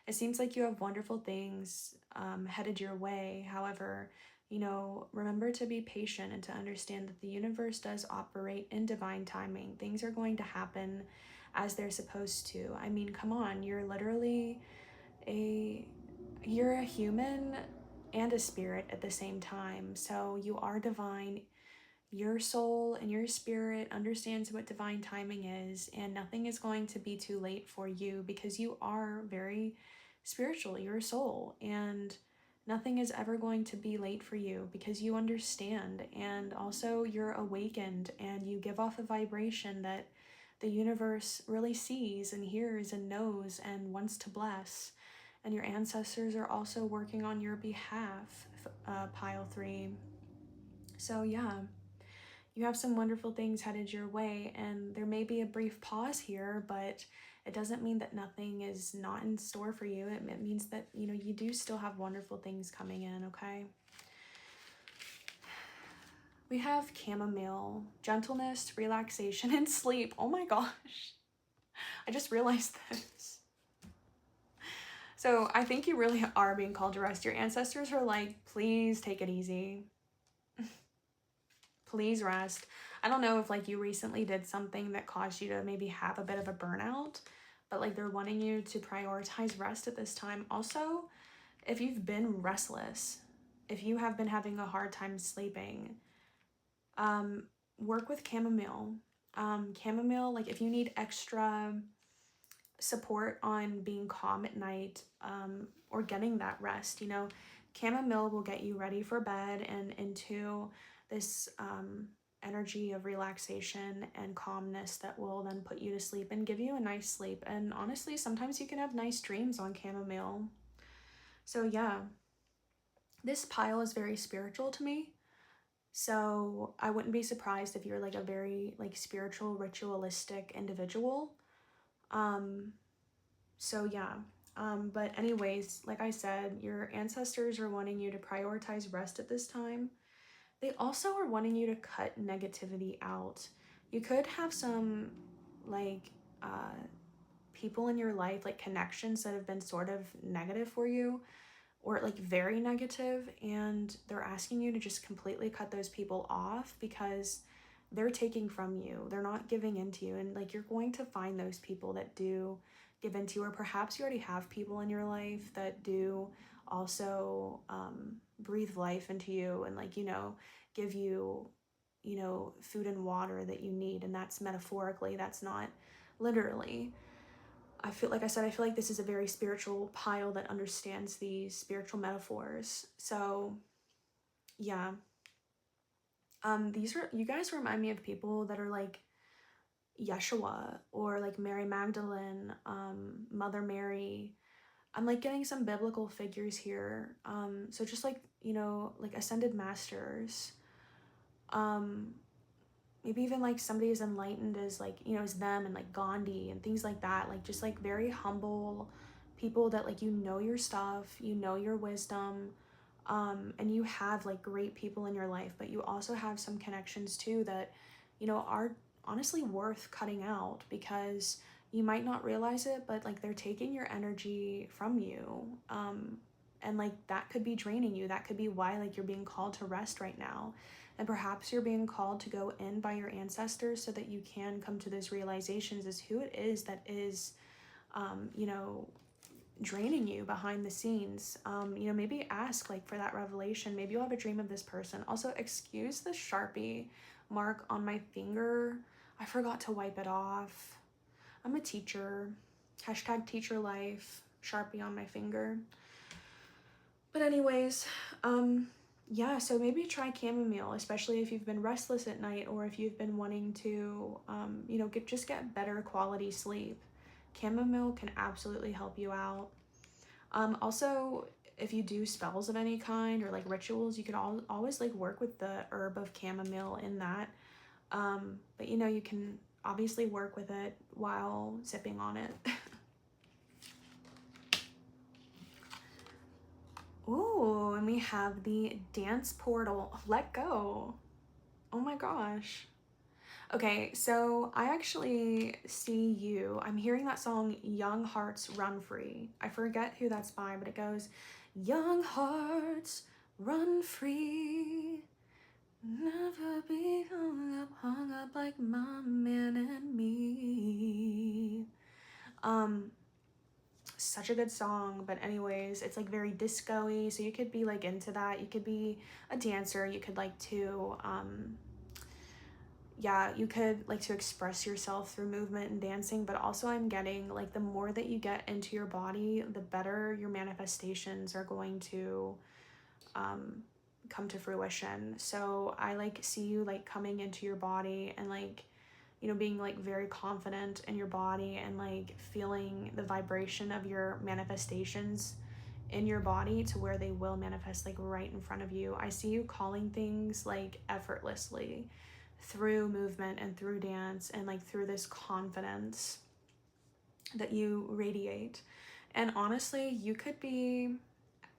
[SPEAKER 1] It seems like you have wonderful things headed your way. However, remember to be patient and to understand that the universe does operate in divine timing. Things are going to happen as they're supposed to. I mean, come on, you're literally you're a human and a spirit at the same time. So you are divine. Your soul and your spirit understands what divine timing is, and nothing is going to be too late for you because you are very spiritual. You're a soul, and nothing is ever going to be late for you because you understand, and also you're awakened and you give off a vibration that the universe really sees and hears and knows and wants to bless. And your ancestors are also working on your behalf, Pile 3. So yeah, you have some wonderful things headed your way, and there may be a brief pause here, but it doesn't mean that nothing is not in store for you. It means that, you do still have wonderful things coming in, okay? We have chamomile, gentleness, relaxation, and sleep. Oh my gosh. I just realized this. So I think you really are being called to rest. Your ancestors are like, please take it easy. Please rest. I don't know if like you recently did something that caused you to maybe have a bit of a burnout, but like they're wanting you to prioritize rest at this time. Also, if you've been restless, if you have been having a hard time sleeping, work with chamomile. Chamomile, like if you need extra support on being calm at night, or getting that rest, chamomile will get you ready for bed and into this energy of relaxation and calmness that will then put you to sleep and give you a nice sleep. And honestly, sometimes you can have nice dreams on chamomile. So yeah, this pile is very spiritual to me. So I wouldn't be surprised if you're like a very like spiritual, ritualistic individual. So yeah. But anyways, like I said, your ancestors are wanting you to prioritize rest at this time. They also are wanting you to cut negativity out. You could have some like people in your life, like connections that have been sort of negative for you, or like very negative, and they're asking you to just completely cut those people off because they're taking from you. They're not giving into you. And like, you're going to find those people that do give into you, or perhaps you already have people in your life that do also breathe life into you and like, give you, food and water that you need. And that's metaphorically, that's not literally. I feel like this is a very spiritual pile that understands these spiritual metaphors. So yeah. You guys remind me of people that are like Yeshua or like Mary Magdalene, Mother Mary. I'm like getting some biblical figures here. So just like, like ascended masters. Maybe even like somebody as enlightened as like, as them, and like Gandhi and things like that. Like just like very humble people that like, your stuff, your wisdom, and you have like great people in your life, but you also have some connections too that, are honestly worth cutting out, because you might not realize it, but like they're taking your energy from you. And like that could be draining you. That could be why like you're being called to rest right now. And perhaps you're being called to go in by your ancestors so that you can come to those realizations as who it is that is, draining you behind the scenes. Maybe ask like for that revelation. Maybe you'll have a dream of this person. Also, excuse the Sharpie mark on my finger. I forgot to wipe it off. I'm a teacher. Hashtag teacher life. Sharpie on my finger. But anyways, yeah, so maybe try chamomile, especially if you've been restless at night, or if you've been wanting to, get better quality sleep. Chamomile can absolutely help you out. Also, if you do spells of any kind or like rituals, you could always like work with the herb of chamomile in that. But you can obviously work with it while sipping on it. Ooh, and we have the dance portal. Let go. Oh my gosh. Okay, so I actually see you. I'm hearing that song, Young Hearts Run Free. I forget who that's by, but it goes, young hearts run free. Never be hung up like my man and me. Such a good song, but anyways, it's like very disco-y, so you could be like into that. You could be a dancer. You could like to you could like to express yourself through movement and dancing, but also I'm getting like the more that you get into your body, the better your manifestations are going to come to fruition. So I like see you like coming into your body and like, being like very confident in your body and like feeling the vibration of your manifestations in your body to where they will manifest like right in front of you. I see you calling things like effortlessly through movement and through dance and like through this confidence that you radiate. And honestly, you could be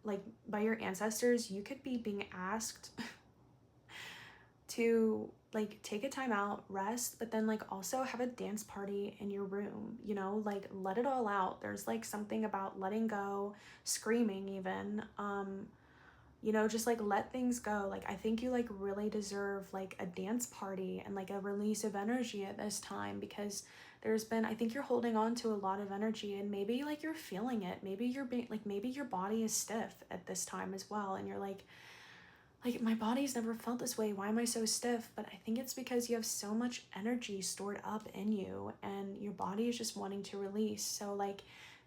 [SPEAKER 1] like, by your ancestors, you could be being asked to like take a time out, rest, but then like also have a dance party in your room, like let it all out. There's like something about letting go, screaming even, just like let things go. Like I think you like really deserve like a dance party and like a release of energy at this time, because I think you're holding on to a lot of energy, and maybe like you're feeling it. Maybe you're being like, maybe your body is stiff at this time as well, and you're like my body's never felt this way. Why am I so stiff? But I think it's because you have so much energy stored up in you and your body is just wanting to release. So like,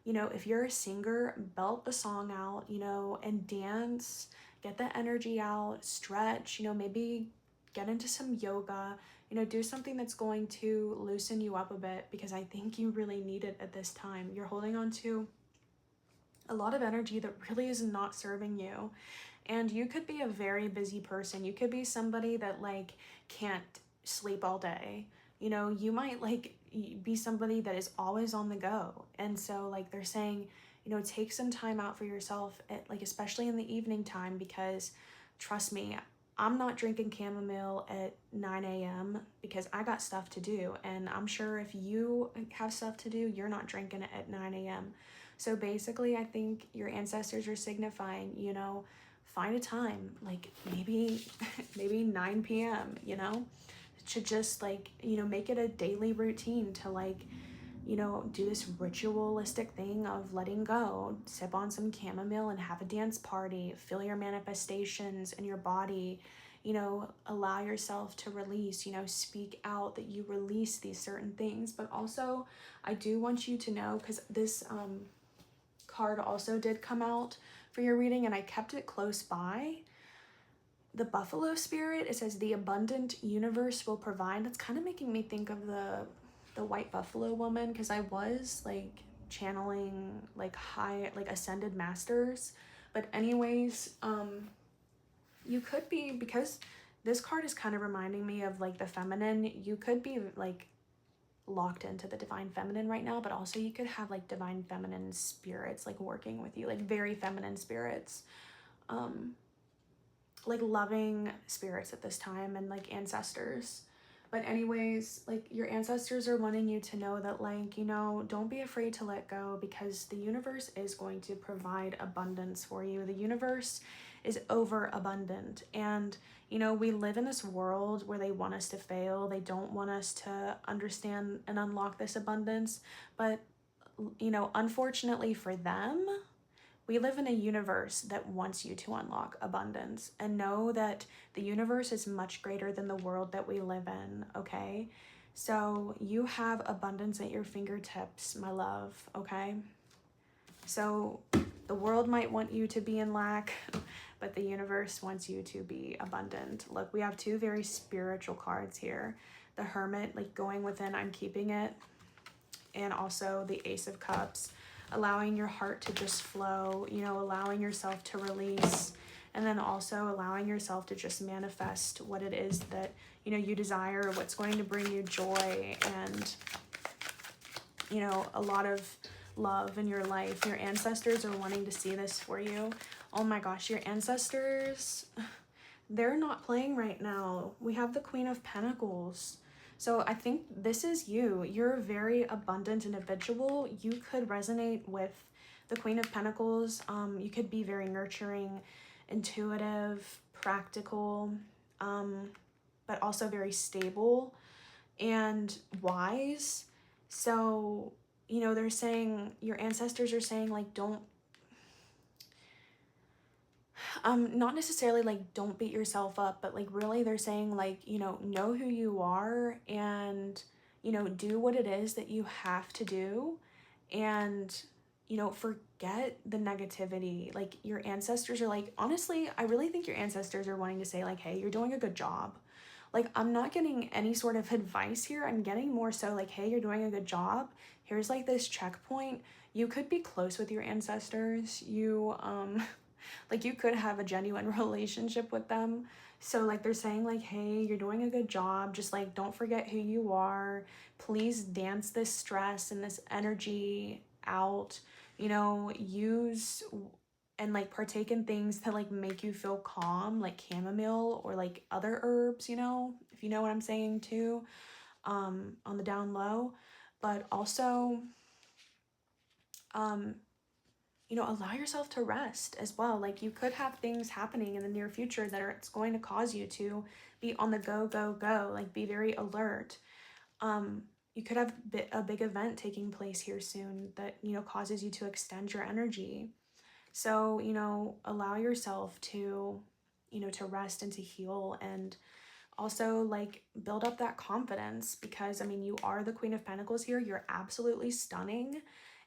[SPEAKER 1] if you're a singer, belt the song out, and dance, get the energy out, stretch, maybe get into some yoga, do something that's going to loosen you up a bit, because I think you really need it at this time. You're holding on to a lot of energy that really is not serving you. And you could be a very busy person. You could be somebody that like can't sleep all day. You might like be somebody that is always on the go. And so like they're saying, take some time out for yourself, like especially in the evening time, because trust me, I'm not drinking chamomile at 9 a.m. because I got stuff to do. And I'm sure if you have stuff to do, you're not drinking it at 9 a.m. So basically, I think your ancestors are signifying, you know, find a time, like maybe, maybe 9 p.m., you know, to just like, you know, make it a daily routine to like, you know, do this ritualistic thing of letting go, sip on some chamomile and have a dance party, feel your manifestations in your body, you know, allow yourself to release, you know, speak out that you release these certain things. But also, I do want you to know, because this card also did come out for your reading and I kept it close by. The buffalo spirit, it says the abundant universe will provide. That's kind of making me think of the white buffalo woman, because I was like channeling like high, like ascended masters. But anyways, you could be, because this card is kind of reminding me of like the feminine, you could be like locked into the divine feminine right now, but also you could have like divine feminine spirits like working with you, like very feminine spirits, like loving spirits at this time, and like ancestors. But anyways, like your ancestors are wanting you to know that, like, you know, don't be afraid to let go, because the universe is going to provide abundance for you. The universe is overabundant. And, you know, we live in this world where they want us to fail. They don't want us to understand and unlock this abundance. But, you know, unfortunately for them, we live in a universe that wants you to unlock abundance, and know that the universe is much greater than the world that we live in, okay? So you have abundance at your fingertips, my love, okay? So the world might want you to be in lack, but the universe wants you to be abundant. Look, we have two very spiritual cards here. The Hermit, like going within, I'm keeping it, and also the Ace of Cups, allowing your heart to just flow, you know, allowing yourself to release, and then also allowing yourself to just manifest what it is that, you know, you desire, what's going to bring you joy and, you know, a lot of love in your life. Your ancestors are wanting to see this for you. Oh my gosh, your ancestors, they're not playing right now. We have the Queen of Pentacles. So I think this is you. You're a very abundant individual. You could resonate with the Queen of Pentacles. You could be very nurturing, intuitive, practical, but also very stable and wise. So, you know, they're saying, your ancestors are saying, like, don't, not necessarily like don't beat yourself up, but like really they're saying, like, you know who you are, and, you know, do what it is that you have to do, and, you know, forget the negativity. Like your ancestors are like, honestly, I really think your ancestors are wanting to say like, hey, you're doing a good job. Like, I'm not getting any sort of advice here. I'm getting more so like, hey, you're doing a good job. Here's like this checkpoint. You could be close with your ancestors. You, like you could have a genuine relationship with them. So like they're saying like, hey, you're doing a good job. Just like, don't forget who you are. Please dance this stress and this energy out, you know, use and like partake in things that like make you feel calm, like chamomile or like other herbs, you know, if you know what I'm saying too, on the down low. But also, you know, allow yourself to rest as well. Like you could have things happening in the near future that are, it's going to cause you to be on the go, go, go, like be very alert. You could have a big event taking place here soon that, you know, causes you to extend your energy. So, you know, allow yourself to, you know, to rest and to heal, and also like build up that confidence, because I mean, you are the Queen of Pentacles here. You're absolutely stunning,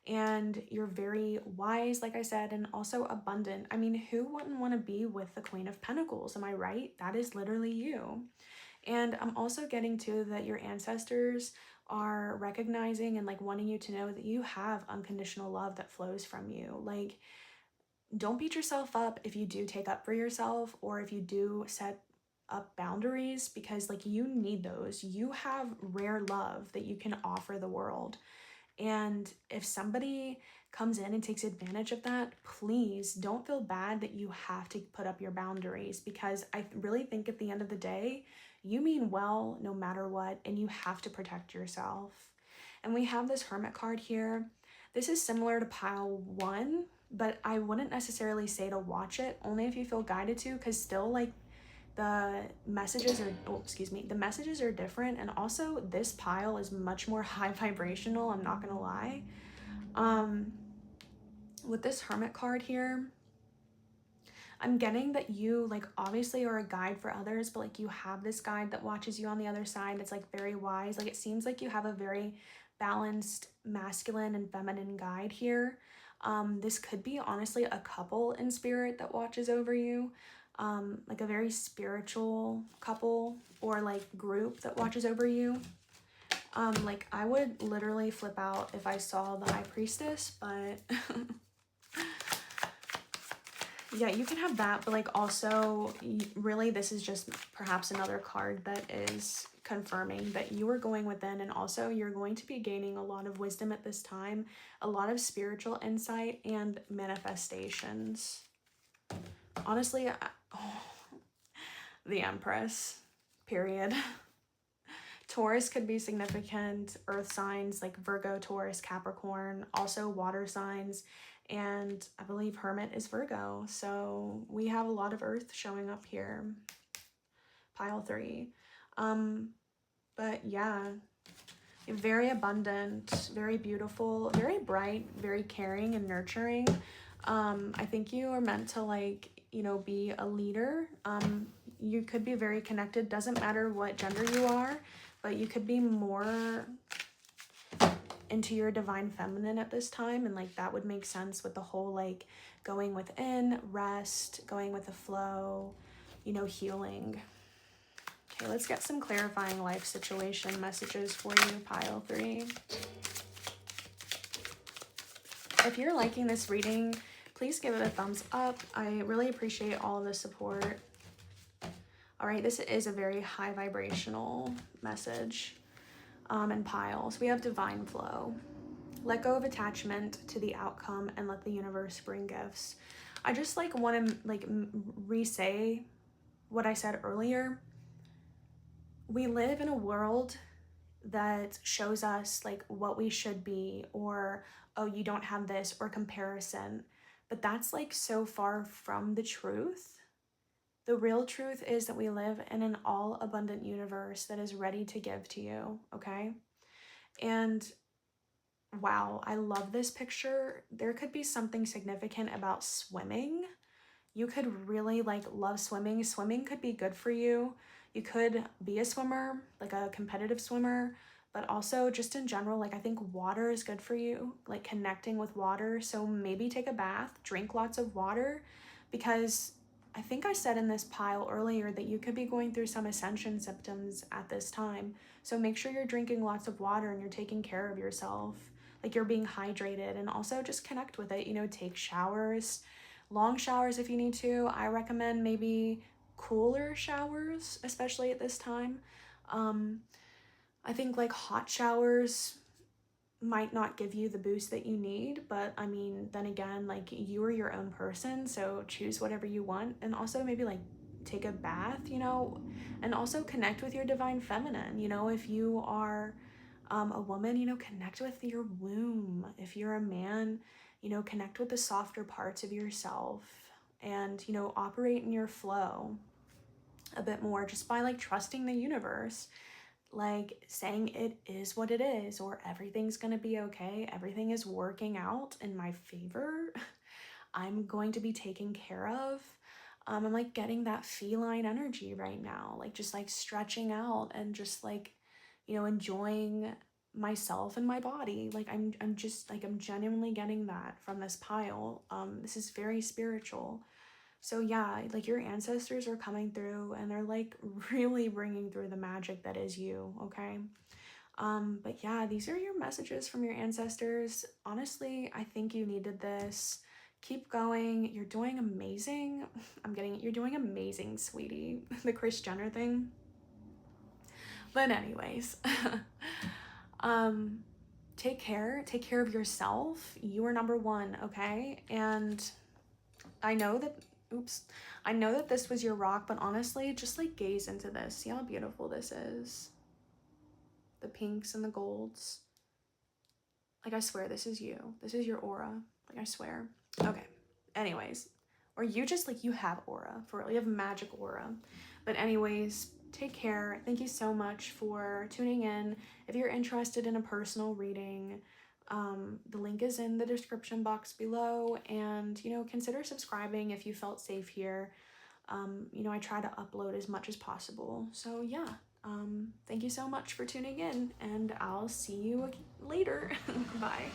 [SPEAKER 1] and you're very wise, like I said, and also abundant. I mean, who wouldn't want to be with the Queen of Pentacles? Am I right? That is literally you. And I'm also getting to that your ancestors are recognizing and like wanting you to know that you have unconditional love that flows from you. Like, don't beat yourself up if you do take up for yourself, or if you do set up boundaries, because like you need those. You have rare love that you can offer the world. And if somebody comes in and takes advantage of that, please don't feel bad that you have to put up your boundaries, because I really think at the end of the day, you mean well no matter what, and you have to protect yourself. And we have this Hermit card here. This is similar to pile 1, but I wouldn't necessarily say to watch it, only if you feel guided to, because still, like, the messages are, the messages are different. And also this pile is much more high vibrational, I'm not gonna lie. With this Hermit card here, I'm getting that you, like, obviously are a guide for others, but like you have this guide that watches you on the other side that's like very wise. Like, it seems like you have a very balanced masculine and feminine guide here. This could be honestly a couple in spirit that watches over you, like a very spiritual couple or like group that watches over you. Like, I would literally flip out if I saw the High Priestess, but yeah, you can have that, but like also really this is just perhaps another card that is confirming that you are going within, and also you're going to be gaining a lot of wisdom at this time, a lot of spiritual insight and manifestations. Honestly, the Empress, period. Taurus could be significant, earth signs like Virgo, Taurus, Capricorn, also water signs, and I believe Hermit is Virgo, so we have a lot of earth showing up here. Pile 3. But yeah, very abundant, very beautiful, very bright, very caring and nurturing. I think you are meant to, like, you know, be a leader. You could be very connected, doesn't matter what gender you are, but you could be more into your divine feminine at this time, and like that would make sense with the whole like going within, rest, going with the flow, you know, healing. Okay, let's get some clarifying life situation messages for you, pile 3. If you're liking this reading, please give it a thumbs up. I really appreciate all of the support. All right, this is a very high vibrational message. And piles, we have divine flow. Let go of attachment to the outcome and let the universe bring gifts. I just like want to like re-say what I said earlier. We live in a world that shows us like what we should be, or oh, you don't have this, or comparison, but that's like so far from the truth. The real truth is that we live in an all abundant universe that is ready to give to you, okay? And wow, I love this picture. There could be something significant about swimming. You could really like love swimming. Swimming could be good for you. You could be a swimmer, like a competitive swimmer, but also just in general, like I think water is good for you, like connecting with water. So maybe take a bath, drink lots of water, because I think I said in this pile earlier that you could be going through some ascension symptoms at this time. So make sure you're drinking lots of water and you're taking care of yourself, like you're being hydrated, and also just connect with it, you know, take showers, long showers if you need to. I recommend maybe cooler showers, especially at this time. I think like hot showers might not give you the boost that you need, but I mean, then again, like you are your own person, so choose whatever you want. And also maybe like take a bath, you know, and also connect with your divine feminine. You know, if you are a woman, you know, connect with your womb. If you're a man, you know, connect with the softer parts of yourself, and, you know, operate in your flow a bit more just by like trusting the universe, like saying it is what it is, or everything's gonna be okay, everything is working out in my favor, I'm going to be taken care of. I'm like getting that feline energy right now, like just like stretching out and just like, you know, enjoying myself and my body. Like I'm just like, I'm genuinely getting that from this pile. This is very spiritual. So yeah, like your ancestors are coming through and they're like really bringing through the magic that is you, okay? But yeah, these are your messages from your ancestors. Honestly, I think you needed this. Keep going. You're doing amazing. I'm getting it. You're doing amazing, sweetie. The Kris Jenner thing. But anyways, take care of yourself. You are number one, okay? And I know that this was your rock, but honestly, just like gaze into this. See how beautiful this is. The pinks and the golds. Like, I swear, this is you. This is your aura. Like, I swear. Okay. Anyways, or you just, like, you have aura. For real. You have magic aura. But anyways, take care. Thank you so much for tuning in. If you're interested in a personal reading, the link is in the description box below. And, you know, consider subscribing if you felt safe here. You know, I try to upload as much as possible. So, yeah. Thank you so much for tuning in, and I'll see you later. Bye.